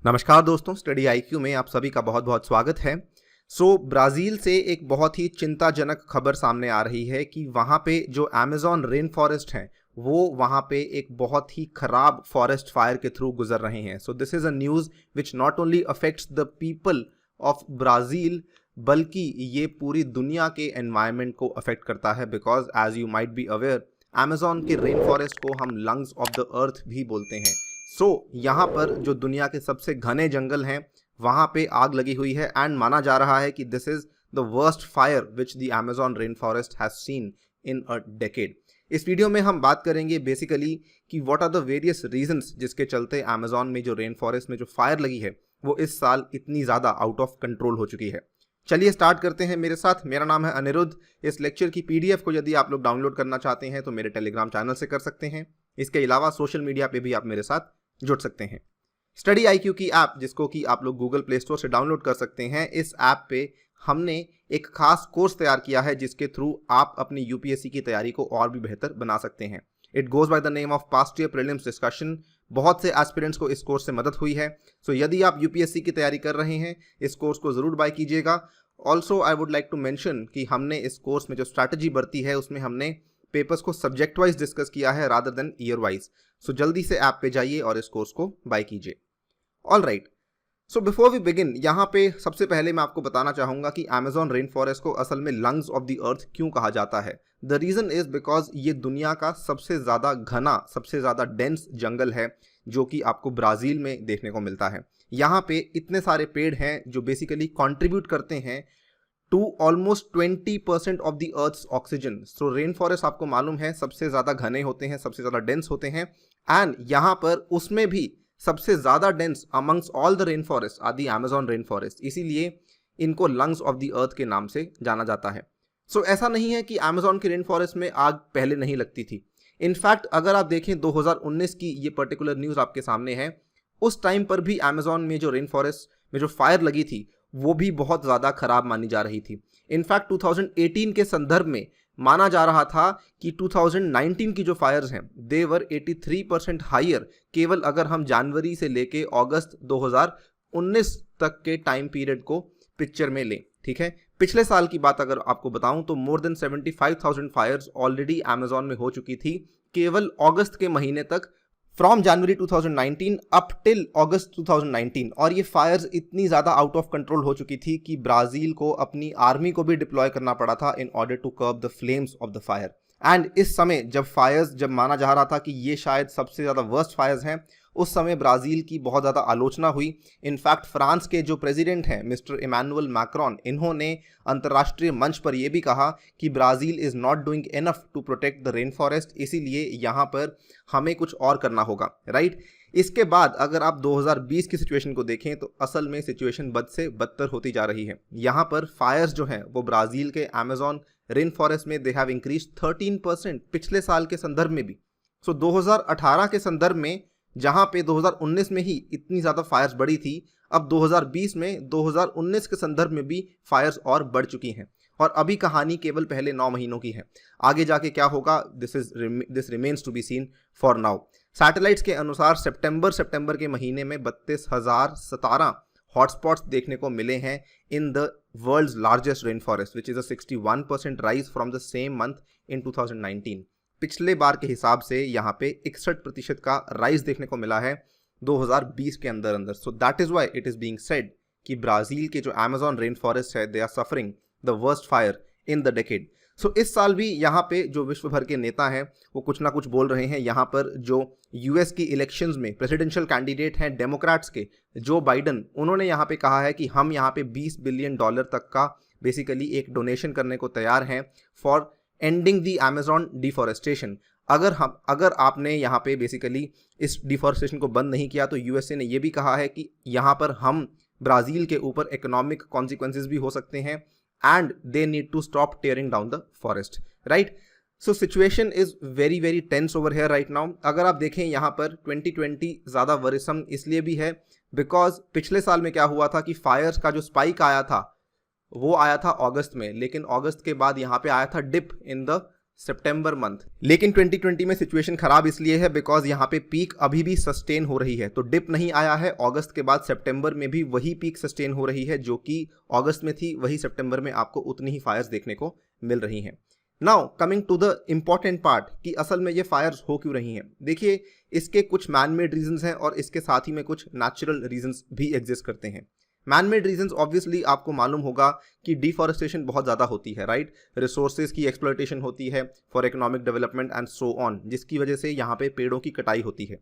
नमस्कार दोस्तों, study IQ में आप सभी का बहुत बहुत स्वागत है। ब्राज़ील से एक बहुत ही चिंताजनक खबर सामने आ रही है कि वहाँ पे जो अमेज़न रेन फॉरेस्ट है वो वहाँ पे एक बहुत ही खराब फॉरेस्ट फायर के थ्रू गुजर रहे हैं। So this is a news which not only affects the people of Brazil बल्कि ये पूरी दुनिया के एनवायरनमेंट को अफेक्ट करता है। Because as you might be aware, Amazon के रेन फॉरेस्ट को हम लंग्स ऑफ द अर्थ भी बोलते हैं। यहाँ पर जो दुनिया के सबसे घने जंगल हैं वहाँ पे आग लगी हुई है एंड माना जा रहा है कि this is the worst fire which the Amazon rain forest has seen in a decade. इस वीडियो में हम बात करेंगे बेसिकली कि what are the various reasons जिसके चलते अमेज़न में जो रेन फॉरेस्ट में जो फायर लगी है वो इस साल इतनी ज़्यादा आउट ऑफ कंट्रोल हो चुकी है। चलिए स्टार्ट करते हैं मेरे साथ। मेरा नाम है अनिरुद्ध। इस लेक्चर की पीडीएफ को यदि आप लोग डाउनलोड करना चाहते हैं तो मेरे टेलीग्राम चैनल से कर सकते हैं। इसके अलावा सोशल मीडिया पे भी आप मेरे साथ जुड़ सकते हैं। स्टडी आईक्यू की ऐप, जिसको कि आप लोग गूगल प्ले स्टोर से डाउनलोड कर सकते हैं, इस ऐप पे हमने एक खास कोर्स तैयार किया है जिसके थ्रू आप अपनी यूपीएससी की तैयारी को और भी बेहतर बना सकते हैं। It goes by the name of past year prelims discussion. बहुत से एस्पिरेंट्स को इस कोर्स से मदद हुई है। यदि आप यूपीएससी की तैयारी कर रहे हैं इस कोर्स को जरूर बाय कीजिएगा। Also I would like to mention कि हमने इस कोर्स में जो स्ट्रैटेजी बरती है उसमें हमने पेपर्स को सब्जेक्ट वाइज डिस्कस किया है रादर देन ईयर वाइज। जल्दी से ऐप पे जाइए और इस कोर्स को बाय कीजिए। All right, before we begin, यहाँ पे सबसे पहले मैं आपको बताना चाहूँगा कि अमेज़न रेन फॉरेस्ट को असल में लंग्स ऑफ द अर्थ क्यों कहा जाता है। द रीज़न इज़ बिकॉज ये दुनिया का सबसे ज़्यादा घना, सबसे ज़्यादा डेंस जंगल है जो कि आपको ब्राज़ील में देखने को मिलता है। यहाँ पे इतने सारे पेड़ हैं जो बेसिकली कॉन्ट्रीब्यूट करते हैं to almost 20% of the earth's oxygen. Rain forest आपको मालूम है सबसे ज़्यादा घने होते हैं, सबसे ज़्यादा डेंस होते हैं एंड यहाँ पर उसमें भी सबसे ज़्यादा dense amongst all the rain forest are the Amazon rain forest. इसीलिए इनको लंग्स ऑफ द अर्थ के नाम से जाना जाता है। ऐसा नहीं है कि अमेज़न के रेन फॉरेस्ट में आग पहले नहीं लगती थी। इनफैक्ट अगर आप देखें 2019 की ये पर्टिकुलर न्यूज़ आपके सामने है, उस टाइम पर भी अमेज़न में जो रेन फॉरेस्ट में जो फायर लगी थी वो भी बहुत ज़्यादा खराब मानी जा रही थी। इनफैक्ट 2018 के संदर्भ में माना जा रहा था कि 2019 की जो फायर्स हैं दे वर 83% हाइयर, केवल अगर हम जनवरी से लेके अगस्त 2019 तक के टाइम पीरियड को पिक्चर में लें। ठीक है, पिछले साल की बात अगर आपको बताऊं तो more than 75,000 fires already Amazon में हो चुकी थी केवल अगस्त के महीने तक, from January 2019 up till August 2019। और ये फायर्स इतनी ज़्यादा आउट ऑफ कंट्रोल हो चुकी थी कि ब्राज़ील को अपनी आर्मी को भी डिप्लॉय करना पड़ा था in order to curb the flames of the fire. And इस समय जब माना जा रहा था कि ये शायद सबसे ज़्यादा वर्स्ट फायर्स हैं, उस समय ब्राज़ील की बहुत ज़्यादा आलोचना हुई। इनफैक्ट फ्रांस के जो प्रेसिडेंट हैं मिस्टर इमैनुअल मैक्रोन, इन्होंने अंतर्राष्ट्रीय मंच पर यह भी कहा कि Brazil is not doing enough to protect the rain forest, इसीलिए यहाँ पर हमें कुछ और करना होगा। राइट, इसके बाद अगर आप 2020 की सिचुएशन को देखें तो असल में सिचुएशन बद से बदतर होती जा रही है। यहाँ पर फायर्स जो हैं वो ब्राज़ील के अमेज़न रेन फॉरेस्ट में दे हैव इंक्रीज 13% पिछले साल के संदर्भ में भी। 2018 के संदर्भ में जहाँ पे 2019 में ही इतनी ज़्यादा फायर्स बढ़ी थी, अब 2020 में 2019 के संदर्भ में भी फायर्स और बढ़ चुकी हैं। और अभी कहानी केवल पहले 9 महीनों की है, आगे जाके क्या होगा this remains to be seen for now. Satellites के अनुसार सितंबर के महीने में 32,017 हॉटस्पॉट्स देखने को मिले हैं in the world's largest rain forest which is a 61% rise from the same month in 2019। पिछले बार के हिसाब से यहाँ पे 61% का राइज देखने को मिला है 2020 के अंदर। That is why it is being said कि ब्राज़ील के जो अमेज़न रेन फॉरेस्ट है they are suffering the worst fire in the decade. इस साल भी यहाँ पे जो विश्व भर के नेता हैं वो कुछ ना कुछ बोल रहे हैं। यहाँ पर जो यूएस की इलेक्शंस में प्रेसिडेंशियल कैंडिडेट हैं डेमोक्रेट्स के जो बाइडन, उन्होंने यहाँ पे कहा है कि हम यहाँ पे $20 बिलियन तक का बेसिकली एक डोनेशन करने को तैयार हैं for ending the Amazon deforestation. अगर आपने यहाँ पे बेसिकली इस डिफॉरेस्टेशन को बंद नहीं किया तो यूएसए ने ये भी कहा है कि यहाँ पर हम ब्राज़ील के ऊपर इकोनॉमिक कॉन्सिक्वेंसेस भी हो सकते हैं and they need to stop tearing down the forest. Right, situation is very very tense over here right now. अगर आप देखें यहाँ पर 2020 ज़्यादा वरिसम इसलिए भी है बिकॉज पिछले साल में क्या हुआ था कि फायर्स का जो स्पाइक आया था वो आया था अगस्त में, लेकिन अगस्त के बाद यहाँ पे आया था dip in the September month. लेकिन 2020 में सिचुएशन खराब इसलिए है बिकॉज यहाँ पे पीक अभी भी सस्टेन हो रही है, तो डिप नहीं आया है। अगस्त के बाद सितंबर में भी वही पीक सस्टेन हो रही है जो कि अगस्त में थी, वही सितंबर में आपको उतनी ही फायर्स देखने को मिल रही हैं। Now coming to the important part कि असल में ये फायर्स हो क्यों रही हैं। देखिए, इसके कुछ मैन मेड रीजंस हैं और इसके साथ ही में कुछ नेचुरल रीजंस भी एग्जिस्ट करते हैं। मैन मेड रीजंस ऑब्वियसली आपको मालूम होगा कि डिफॉरेस्टेशन बहुत ज़्यादा होती है, राइट। रिसोर्सेज की एक्सप्लॉयटेशन होती है for economic development and so on, जिसकी वजह से यहाँ पे पेड़ों की कटाई होती है।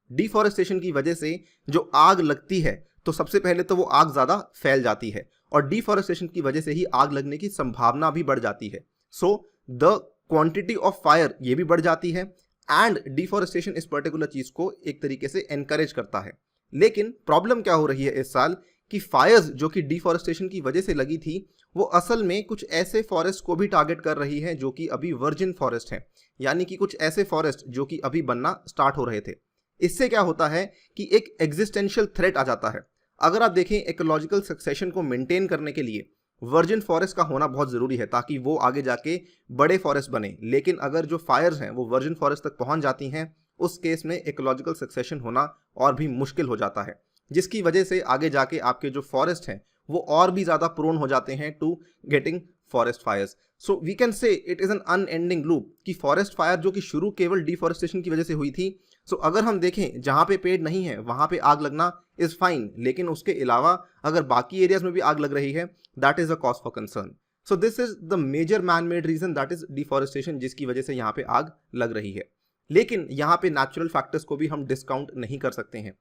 डिफॉरेस्टेशन की वजह से जो आग लगती है तो सबसे पहले तो वो आग ज़्यादा फैल जाती है और डिफॉरेस्टेशन की वजह से ही आग लगने की संभावना भी बढ़ जाती है। So the quantity of fire ये भी बढ़ जाती है एंड डिफॉरेस्टेशन इस पर्टिकुलर चीज़ को एक तरीके से एनकरेज करता है। लेकिन प्रॉब्लम क्या हो रही है इस साल कि फायर्स जो कि डिफॉरेस्टेशन की वजह से लगी थी वो असल में कुछ ऐसे फॉरेस्ट को भी टारगेट कर रही है जो कि अभी वर्जिन फॉरेस्ट हैं, यानी कि कुछ ऐसे फॉरेस्ट जो कि अभी बनना स्टार्ट हो रहे थे। इससे क्या होता है कि एक एग्जिस्टेंशियल थ्रेट आ जाता है। अगर आप देखें, इकोलॉजिकल सक्सेशन को मेंटेन करने के लिए वर्जिन फॉरेस्ट का होना बहुत ज़रूरी है ताकि वो आगे जाके बड़े फॉरेस्ट बने। लेकिन अगर जो फायर्स हैं वो वर्जिन फॉरेस्ट तक पहुंच जाती हैं, उस केस में इकोलॉजिकल सक्सेशन होना और भी मुश्किल हो जाता है, जिसकी वजह से आगे जाके आपके जो फॉरेस्ट हैं वो और भी ज़्यादा प्रोन हो जाते हैं to getting forest fires. So we can say it is an unending loop कि फॉरेस्ट फायर जो कि शुरू केवल डिफॉरेस्टेशन की वजह से हुई थी। सो अगर हम देखें, जहाँ पे पेड़ नहीं है वहाँ पे आग लगना इज़ फाइन, लेकिन उसके अलावा अगर बाकी एरियाज में भी आग लग रही है that is a cause for concern. So this is the major man made reason, that is deforestation, जिसकी वजह से यहाँ पे आग लग रही है। लेकिन यहाँ पे नेचुरल फैक्टर्स को भी हम डिस्काउंट नहीं कर सकते हैं।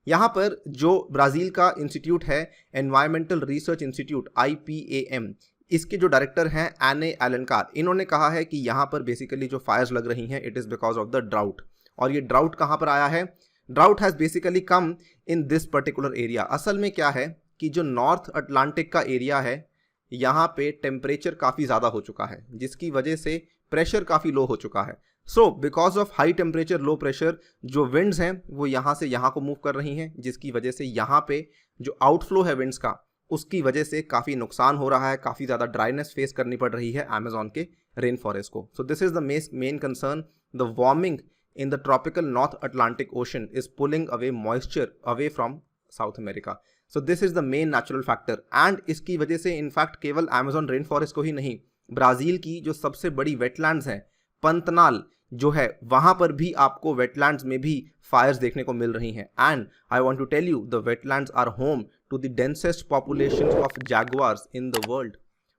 यहाँ पर जो ब्राज़ील का इंस्टीट्यूट है, एनवायरमेंटल रिसर्च इंस्टीट्यूट IPAM, इसके जो डायरेक्टर हैं एने एलेनकार, इन्होंने कहा है कि यहाँ पर बेसिकली जो फायर्स लग रही हैं it is because of the drought. और ये ड्राउट कहाँ पर आया है? Drought has basically come in this particular area. असल में क्या है कि जो नॉर्थ अटलांटिक का एरिया है यहाँ पे टेम्परेचर काफ़ी ज़्यादा हो चुका है, जिसकी वजह से प्रेशर काफ़ी लो हो चुका है। So because of high temperature low pressure, जो विंड्स हैं वो यहाँ से यहाँ को मूव कर रही हैं, जिसकी वजह से यहाँ पे जो आउटफ्लो है विंड्स का, उसकी वजह से काफ़ी नुकसान हो रहा है, काफ़ी ज़्यादा ड्राइनेस फेस करनी पड़ रही है अमेजॉन के रेन फॉरेस्ट को। सो this is the main concern. The warming in the tropical North Atlantic Ocean is pulling away moisture away from South America. So this is the main natural factor and इसकी वजह से in fact केवल Amazon rain forest को ही नहीं, Brazil की जो सबसे बड़ी वेटलैंड्स हैं, पंतनाल जो है, वहाँ पर भी आपको वेटलैंड्स में भी फायर्स देखने को मिल रही हैं। And I want to tell you the wetlands are home to the densest population of jaguars in the world.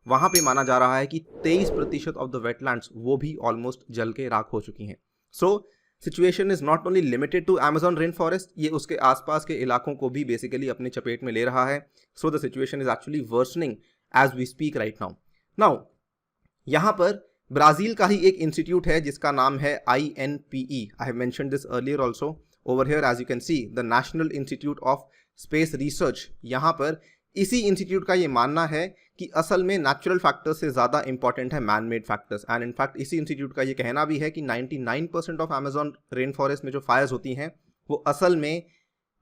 वहाँ पे माना जा रहा है कि 23% ऑफ द वेटलैंड्स वो भी ऑलमोस्ट जल के राख हो चुकी हैं। So situation is not only limited to Amazon rain forest, ये उसके आसपास के इलाकों को भी बेसिकली अपने चपेट में ले रहा है। So the situation is actually worsening as we speak right now यहाँ पर ब्राज़ील का ही एक इंस्टीट्यूट है जिसका नाम है INPE। I have mentioned this earlier also over here, as you can see the national institute of space research. यहाँ पर इसी इंस्टीट्यूट का ये मानना है कि असल में नेचुरल फैक्टर्स से ज़्यादा इंपॉर्टेंट है man made factors. And in fact इसी इंस्टीट्यूट का ये कहना भी है कि 99% ऑफ अमेजॉन रेन फॉरेस्ट में जो फायर्स होती हैं वो असल में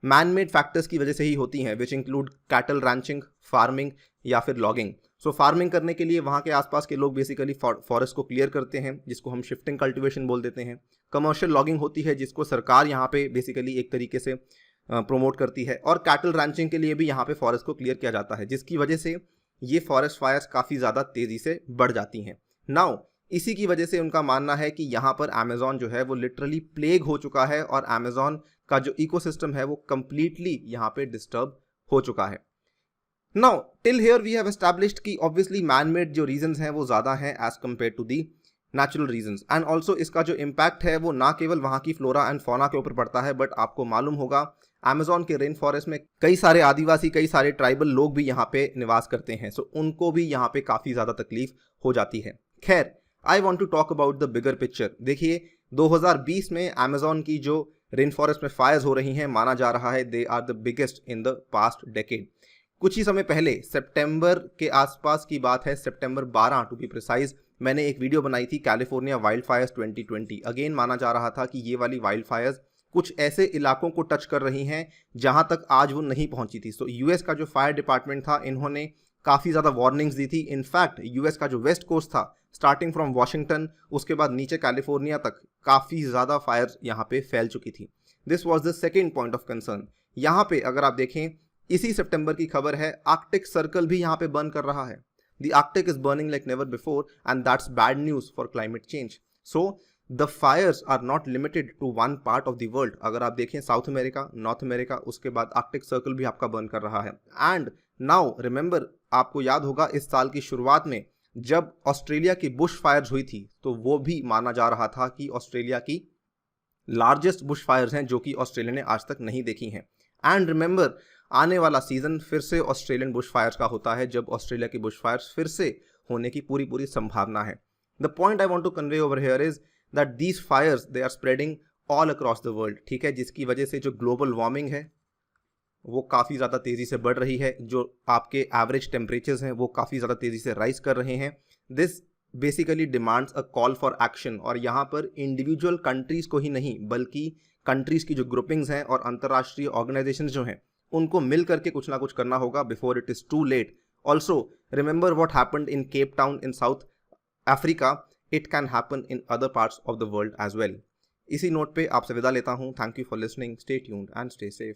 मैन मेड फैक्टर्स की वजह से ही होती हैं, which include cattle ranching, farming या फिर लॉगिंग। सो फार्मिंग करने के लिए वहाँ के आसपास के लोग बेसिकली फॉरेस्ट को क्लियर करते हैं, जिसको हम शिफ्टिंग कल्टिवेशन बोल देते हैं। कमर्शियल लॉगिंग होती है जिसको सरकार यहाँ पे बेसिकली एक तरीके से प्रोमोट करती है, और कैटल रैंचिंग के लिए भी यहाँ पे फॉरेस्ट को क्लियर किया जाता है, जिसकी वजह से ये फॉरेस्ट फायर्स काफ़ी ज़्यादा तेज़ी से बढ़ जाती हैं। नाउ इसी की वजह से उनका मानना है कि यहाँ पर अमेजॉन जो है वो लिटरली प्लेग हो चुका है और अमेजॉन का जो इकोसिस्टम है वो कंप्लीटली यहाँ पे डिस्टर्ब हो चुका है। Now till here we have established कि ऑब्वियसली मैन मेड जो रीजंस हैं वो ज़्यादा हैं as compare to the natural reasons, and also इसका जो इम्पैक्ट है वो ना केवल वहाँ की फ्लोरा एंड फौना के ऊपर पड़ता है, बट आपको मालूम होगा अमेजॉन के रेन फॉरेस्ट में कई सारे आदिवासी, कई सारे ट्राइबल लोग भी यहाँ पे निवास करते हैं। सो उनको भी यहाँ पे काफ़ी ज़्यादा तकलीफ हो जाती है। खैर, I want to talk about the bigger picture. देखिए 2020 में अमेजॉन की जो रेन फॉरेस्ट में फायर्स हो रही हैं, माना जा रहा है they are the biggest in the past decade. कुछ ही समय पहले सितंबर के आसपास की बात है, सितंबर 12 टू बी प्रिसाइज, मैंने एक वीडियो बनाई थी कैलिफोर्निया वाइल्ड फायर्स 2020। अगेन माना जा रहा था कि ये वाली वाइल्ड फायर्स कुछ ऐसे इलाकों को टच कर रही हैं जहां तक आज वो नहीं पहुंची थी। सो यूएस का जो फायर डिपार्टमेंट था, इन्होंने काफ़ी ज़्यादा वार्निंग्स दी थी। इनफैक्ट यूएस का जो वेस्ट कोस्ट था, स्टार्टिंग फ्रॉम वॉशिंगटन, उसके बाद नीचे कैलिफोर्निया तक काफ़ी ज़्यादा फायर यहाँ पे फैल चुकी थी। This was the second point of concern. यहाँ पे अगर आप देखें, इसी सितंबर की खबर है, आर्कटिक सर्कल भी यहाँ पे बर्न कर रहा है। The Arctic is burning like never before and that's bad news for climate change. So the fires are not limited to one part of the world. अगर आप देखें साउथ अमेरिका, नॉर्थ अमेरिका, उसके बाद Arctic circle भी आपका burn कर रहा है। एंड नाउ रिमेंबर, आपको याद होगा इस साल की शुरुआत में जब ऑस्ट्रेलिया की बुश फायर्स हुई थी, तो वो भी माना जा रहा था कि ऑस्ट्रेलिया की लार्जेस्ट बुश फायर्स हैं जो कि ऑस्ट्रेलिया ने आज तक नहीं देखी हैं। एंड रिमेंबर, आने वाला सीजन फिर से ऑस्ट्रेलियन बुश फायर्स का होता है, जब ऑस्ट्रेलिया की बुश फायर्स फिर से होने की पूरी संभावना है। The point I want to convey over here is that these fires they are spreading all across the world, ठीक है, जिसकी वजह से जो ग्लोबल वार्मिंग है वो काफ़ी ज़्यादा तेज़ी से बढ़ रही है, जो आपके एवरेज टेम्परेचर्स हैं वो काफ़ी ज़्यादा तेज़ी से राइज कर रहे हैं। This basically demands a call for action, और यहाँ पर इंडिविजुअल कंट्रीज़ को ही नहीं बल्कि कंट्रीज़ की जो ग्रुपिंग्स हैं और अंतर्राष्ट्रीय ऑर्गेनाइजेशंस जो हैं उनको मिल करके कुछ ना कुछ करना होगा before it is too late. Also remember what happened in Cape Town in South Africa, it can happen in other parts of the world as well. इसी नोट पे आपसे विदा लेता हूँ। Thank you for listening, stay tuned and stay safe.